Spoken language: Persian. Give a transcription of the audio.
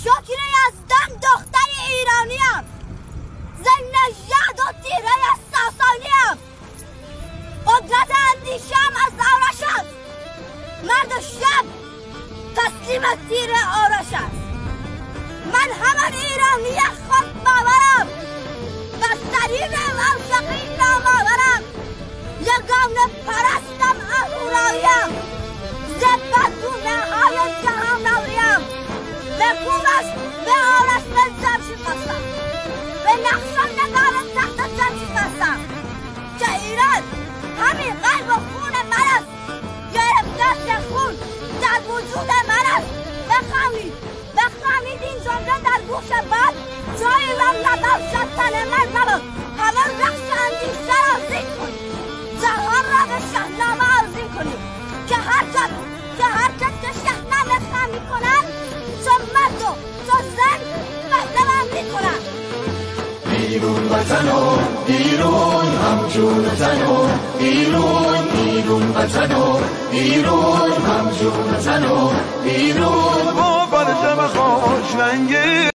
شکر یزدان دختر ایرانیم، زن نژاد و تیره ساسانیم، قدرت اندیشم از آرش است، مرد شب تسلیم تیر آرش است. من همان ایرانی خود باورم، بسترین موشقی نامآورم، یگانه پرستم اهوراییم، زبدون های جهان نوریم، به کوبش به آرش به جمشید هستم، به نقشان نگار تخت جمشید هستم که ایران همین قلب و خون من است، گرفتار خون در وجود من است. بخوانید این جمله در گوش باد، جایی را نباشد تن من نبود، همه رقص اندیشه را زین کنید، جهان را به شاهنامه آرزین کنید که هر کس که شاهنامه خوانی کند چون مرد و چون زن پهلوانی کند. بیرون وطن و بیرون همجون زن و بیرون وطن و بیرون همجون زن و بیرون با برشم خوش رنگی